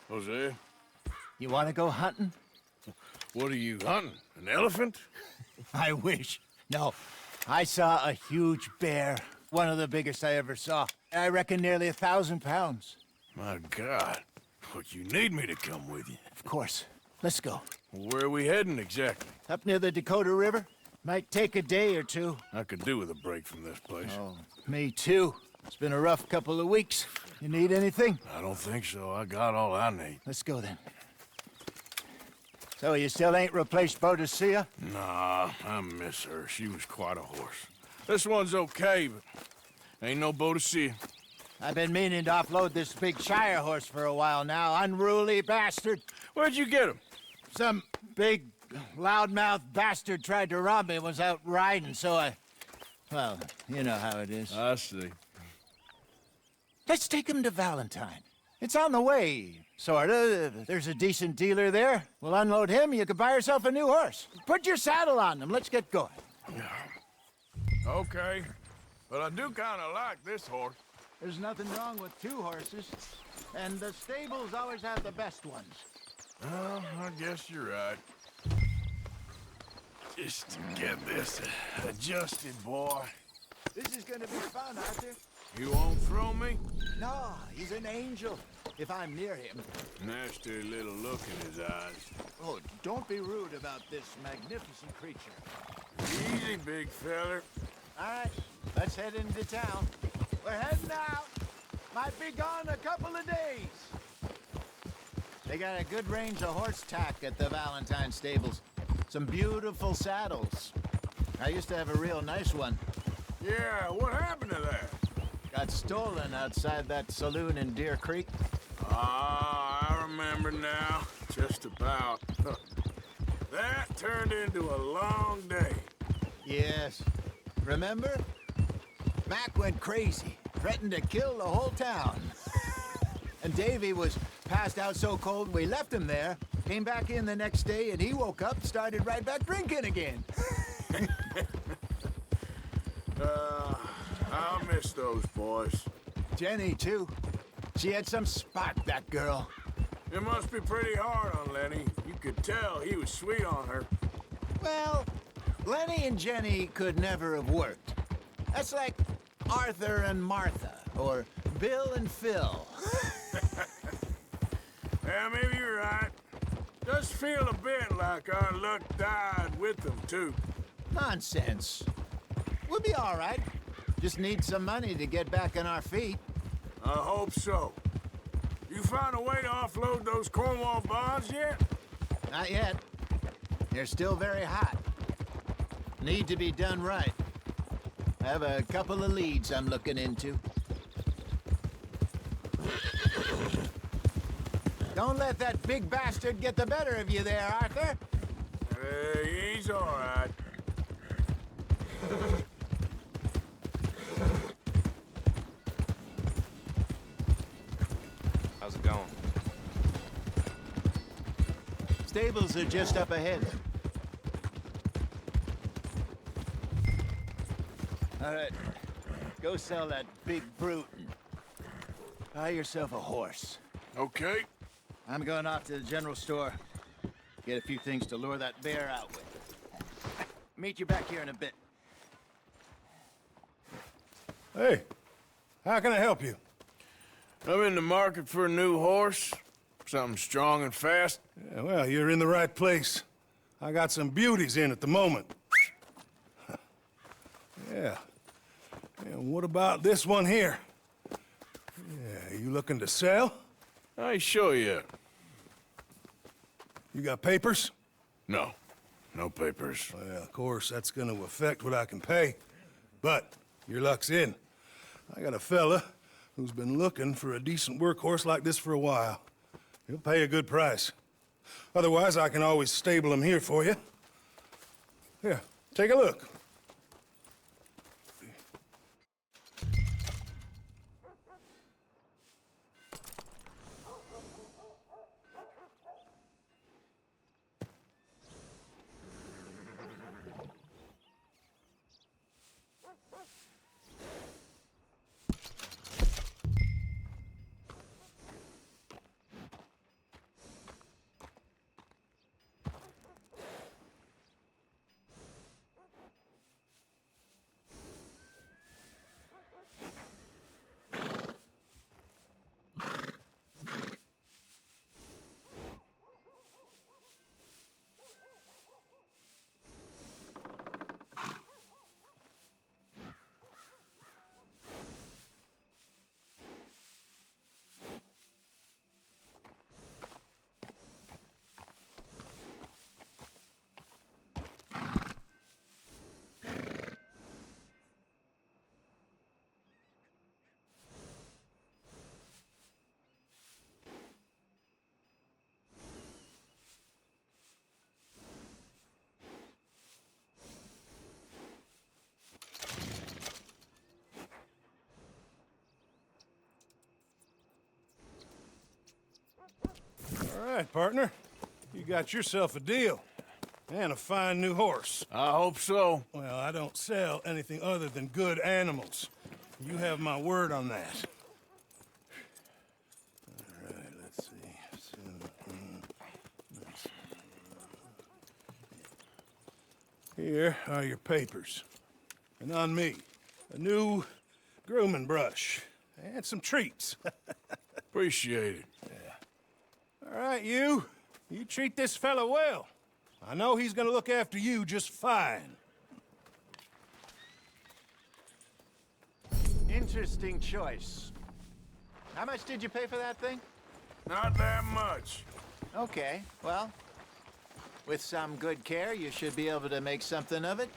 Jose, You want to go hunting? what are you hunting? An elephant? I wish. No. I saw a huge bear. One of the biggest I ever saw. I reckon nearly 1,000 pounds. My God. What, you need me to come with you? Of course. Let's go. Where are we heading exactly? Up near the Dakota River. Might take a day or two. I could do with a break from this place. Oh, me too. It's been a rough couple of weeks. You need anything? I don't think so. I got all I need. Let's go then. So you still ain't replaced Boadicea? Nah, I miss her. She was quite a horse. This one's okay, but ain't no Boadicea. I've been meaning to offload this big Shire horse for a while now. Unruly bastard. Where'd you get him? Some big, loudmouth bastard tried to rob me, was out riding, so I... Well, you know how it is. I see. Let's take him to Valentine. It's on the way, sorta. There's a decent dealer there. We'll unload him, you could buy yourself a new horse. Put your saddle on him, let's get going. Okay, but I do kind of like this horse. There's nothing wrong with two horses, and the stables always have the best ones. Well, I guess you're right. Just to get this adjusted, boy. This is gonna be fun, Arthur. You won't throw me? No, he's an angel, if I'm near him. Nasty little look in his eyes. Oh, don't be rude about this magnificent creature. Easy, big feller. All right, let's head into town. We're heading out. Might be gone a couple of days. They got a good range of horse tack at the Valentine stables. Some beautiful saddles. I used to have a real nice one. Yeah, what happened to that? Got stolen outside that saloon in Deer Creek. Ah, I remember now. Just about. That turned into a long day. Yes. Remember? Mac went crazy, threatened to kill the whole town. And Davy was passed out so cold we left him there, came back in the next day, and he woke up and started right back drinking again. I'll miss those boys. Jenny, too. She had some spark, that girl. It must be pretty hard on Lenny. You could tell he was sweet on her. Well, Lenny and Jenny could never have worked. That's like Arthur and Martha, or Bill and Phil. Yeah, maybe you're right. Does feel a bit like our luck died with them, too. Nonsense. We'll be all right. Just need some money to get back on our feet. I hope so. You found a way to offload those Cornwall bonds yet? Not yet. They're still very hot. Need to be done right. I have a couple of leads I'm looking into. Don't let that big bastard get the better of you there, Arthur. He's all right. How's it going? Stables are just up ahead. All right, go sell that big brute and buy yourself a horse. Okay. I'm going off to the general store. Get a few things to lure that bear out with. Meet you back here in a bit. Hey, how can I help you? I'm in the market for a new horse. Something strong and fast. Yeah, well, you're in the right place. I got some beauties in at the moment. Yeah. And what about this one here? Yeah, you looking to sell? I ain't sure yet. You got papers? No. No papers. Well, of course, that's gonna affect what I can pay. But your luck's in. I got a fella who's been looking for a decent workhorse like this for a while. He'll pay a good price. Otherwise, I can always stable him here for you. Here, take a look. All right, partner. You got yourself a deal. And a fine new horse. I hope so. Well, I don't sell anything other than good animals. You have my word on that. All right, let's see. Here are your papers. And on me, a new grooming brush. And some treats. Appreciate it. All right, you treat this fella well. I know he's gonna look after you just fine. Interesting choice. How much did you pay for that thing? Not that much. Okay, well, with some good care, you should be able to make something of it.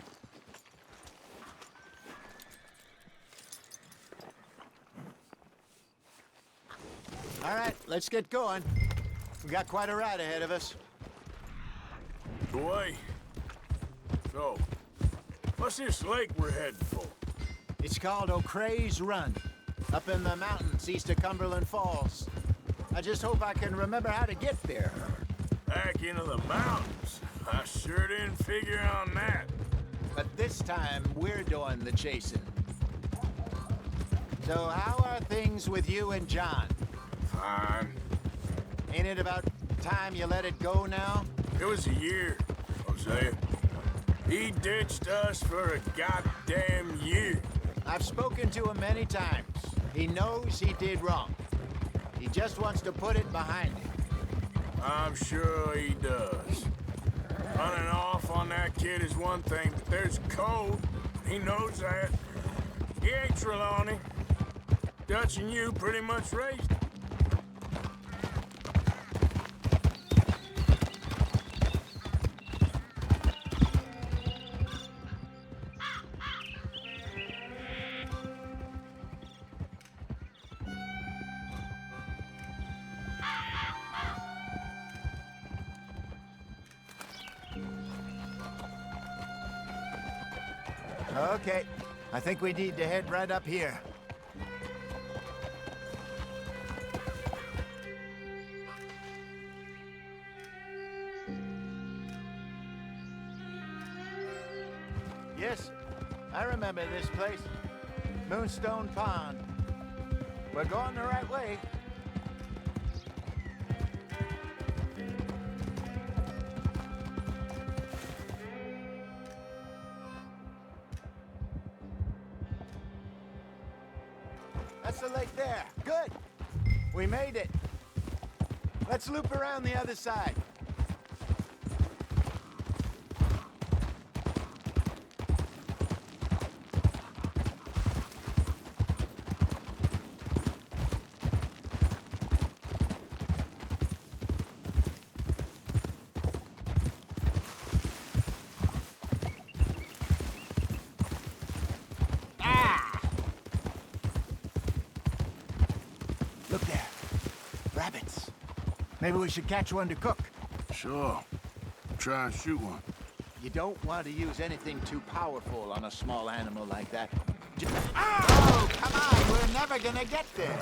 All right, let's get going. We got quite a ride ahead of us. Boy. So, what's this lake we're heading for? It's called O'Creagh's Run, up in the mountains east of Cumberland Falls. I just hope I can remember how to get there. Back into the mountains. I sure didn't figure on that. But this time, we're doing the chasing. So how are things with you and John? Fine. Ain't it about time you let it go now? It was a year, Hosea. He ditched us for a goddamn year. I've spoken to him many times. He knows he did wrong. He just wants to put it behind him. I'm sure he does. Running off on that kid is one thing, but there's code. He knows that. He ain't Trelawney. Dutch and you pretty much raised him. Okay, I think we need to head right up here. Yes, I remember this place. Moonstone Pond. We're going the right way. That's the lake there. Good. We made it. Let's loop around the other side. Look there. Rabbits. Maybe we should catch one to cook. Sure. Try and shoot one. You don't want to use anything too powerful on a small animal like that. Oh, come on! We're never gonna get there.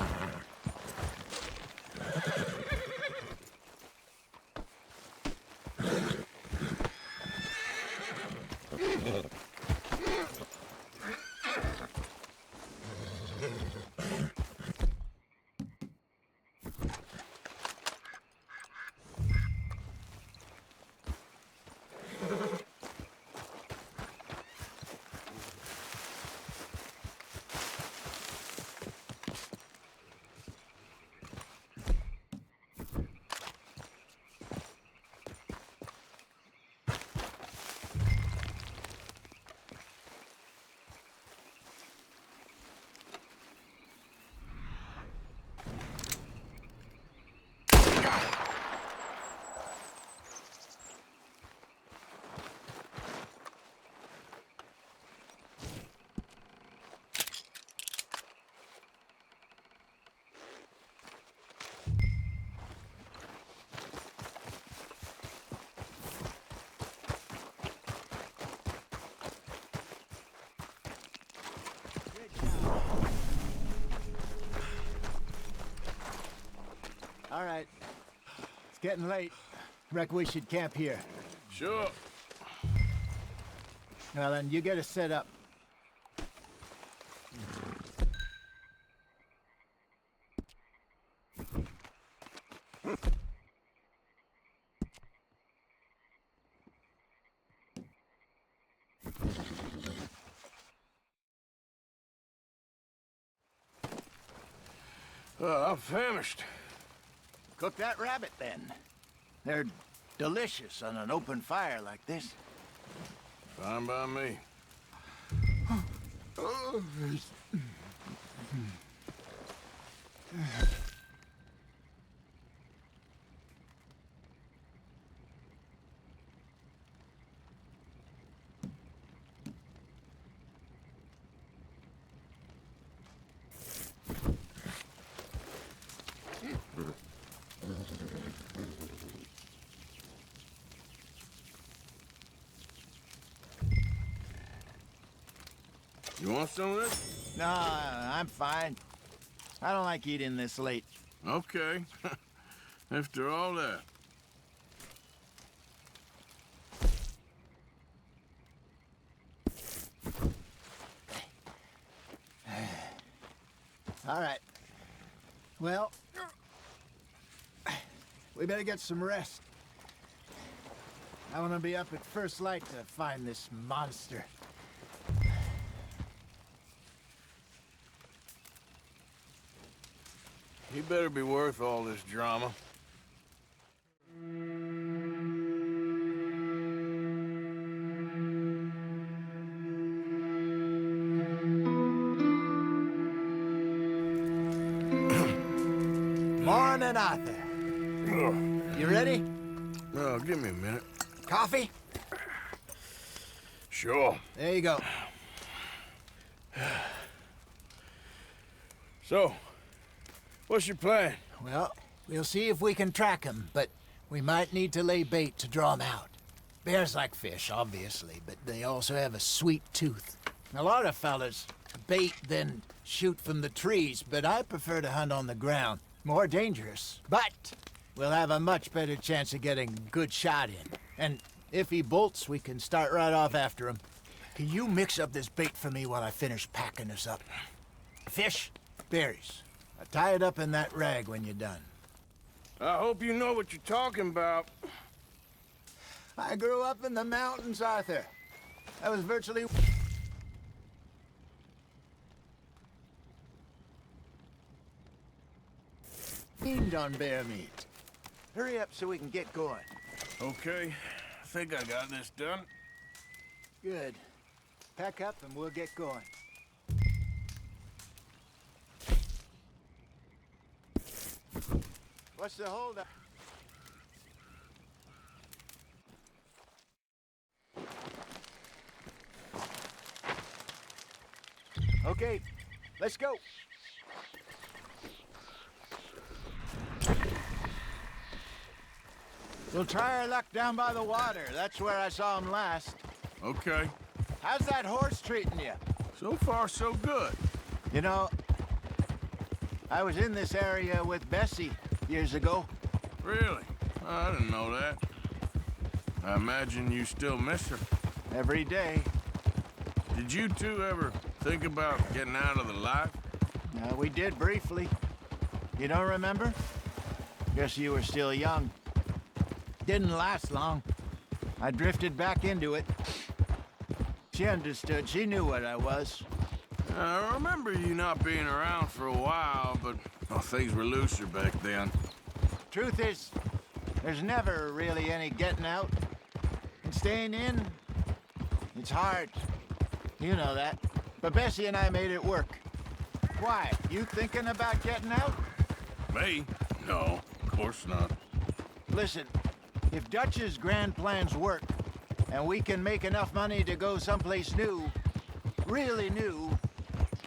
It's getting late. Reckon we should camp here. Sure. Well, then, you get us set up. I'm famished. Cook that rabbit, then. They're delicious on an open fire like this. Fine by me. You want some of this? No, I'm fine. I don't like eating this late. Okay. After all that. All right. Well, we better get some rest. I want to be up at first light to find this monster. He better be worth all this drama. Morning, Arthur. You ready? Oh, give me a minute. Coffee? Sure. There you go. So, what's your plan? Well, we'll see if we can track him, but we might need to lay bait to draw him out. Bears like fish, obviously, but they also have a sweet tooth. A lot of fellas bait, then shoot from the trees, but I prefer to hunt on the ground. More dangerous, but we'll have a much better chance of getting a good shot in. And if he bolts, we can start right off after him. Can you mix up this bait for me while I finish packing this up? Fish, berries. Tie it up in that rag when you're done. I hope you know what you're talking about. I grew up in the mountains, Arthur. I was virtually... fiend on bear meat. Hurry up so we can get going. Okay, I think I got this done. Good. Pack up and we'll get going. What's the holdup? Okay, let's go. We'll try our luck down by the water. That's where I saw him last. Okay. How's that horse treating you? So far, so good. You know, I was in this area with Bessie years ago. Really? I didn't know that. I imagine you still miss her. Every day. Did you two ever think about getting out of the life? We did briefly. You don't remember? Guess you were still young. Didn't last long. I drifted back into it. She understood. She knew what I was. I remember you not being around for a while, but things were looser back then. Truth is, there's never really any getting out. And staying in, it's hard. You know that. But Bessie and I made it work. Why? You thinking about getting out? Me? No, of course not. Listen, if Dutch's grand plans work, and we can make enough money to go someplace new, really new,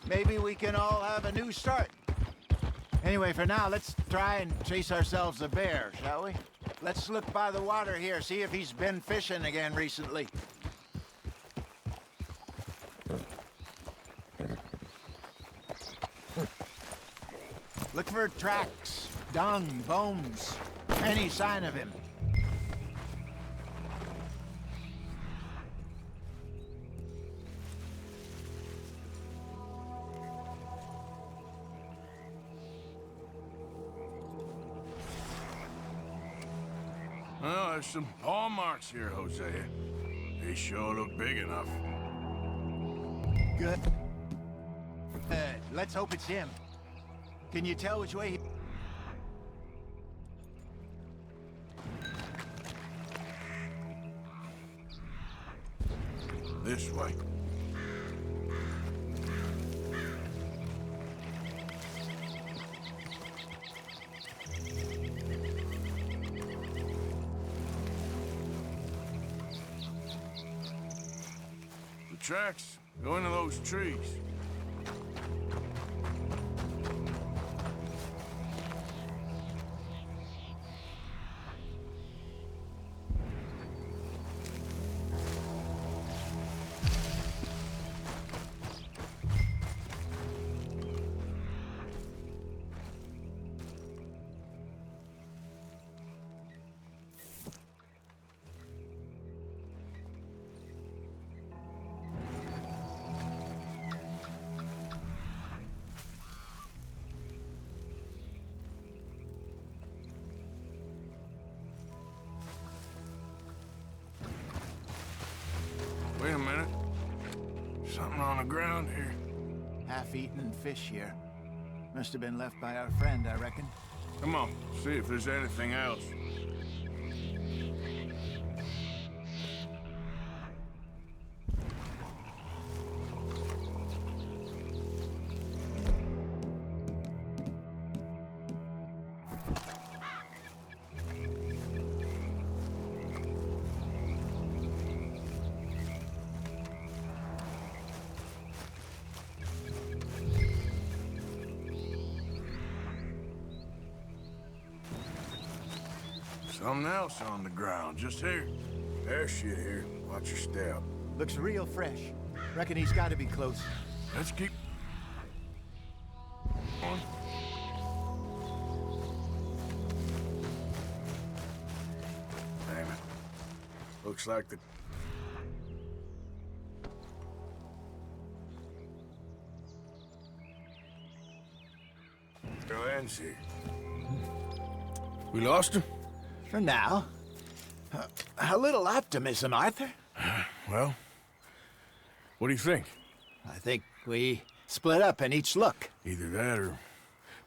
maybe we can all have a new start. Anyway, for now, let's try and chase ourselves a bear, shall we? Let's look by the water here, see if he's been fishing again recently. Look for tracks, dung, bones. Any sign of him? Well, there's some paw marks here, Hosea. They sure look big enough. Good. Let's hope it's him. Can you tell which way he... This way. The tracks go into those trees. Wait a minute. Something on the ground here. Half-eaten fish here. Must have been left by our friend, I reckon. Come on, see if there's anything else. Something else on the ground, just here. There's shit here. Watch your step. Looks real fresh. Reckon he's got to be close. Let's keep on. Damn it. Looks like the... Still ends here. We lost him? For now. A little optimism, Arthur. Well, what do you think? I think we split up and each look. Either that or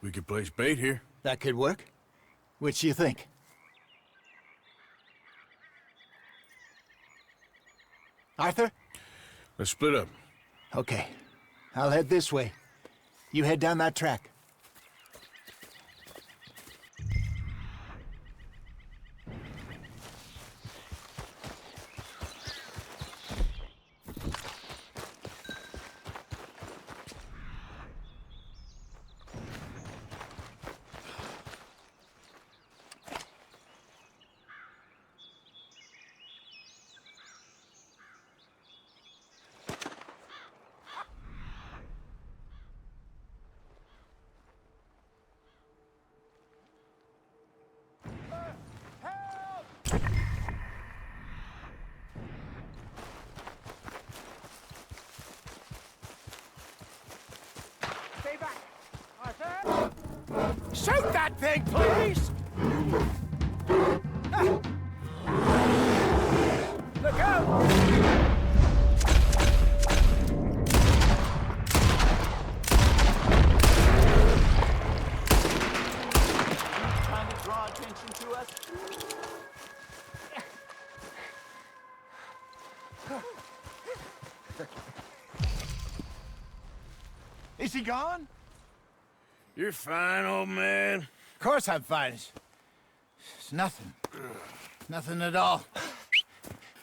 we could place bait here. That could work. Which do you think? Arthur? Let's split up. Okay. I'll head this way. You head down that track. Stay back! Arthur! Shoot that thing, please! Look out! Trying to draw attention to us? Is he gone? You're fine, old man. Of course I'm fine. It's nothing. Nothing at all.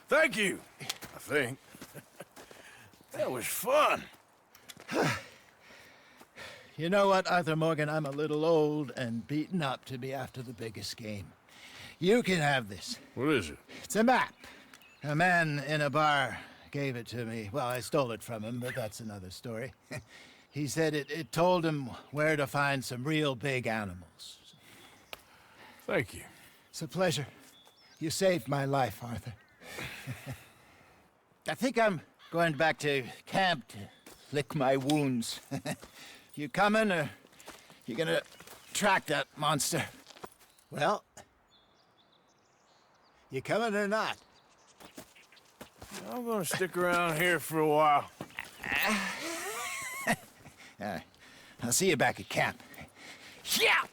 Thank you, I think. That was fun. You know what, Arthur Morgan? I'm a little old and beaten up to be after the biggest game. You can have this. What is it? It's a map. A man in a bar gave it to me. Well, I stole it from him, but that's another story. He said it told him where to find some real big animals. Thank you. It's a pleasure. You saved my life, Arthur. I think I'm going back to camp to lick my wounds. You coming, or you gonna track that monster? Well, you coming or not? I'm gonna stick around here for a while. I'll see you back at camp. Yeah!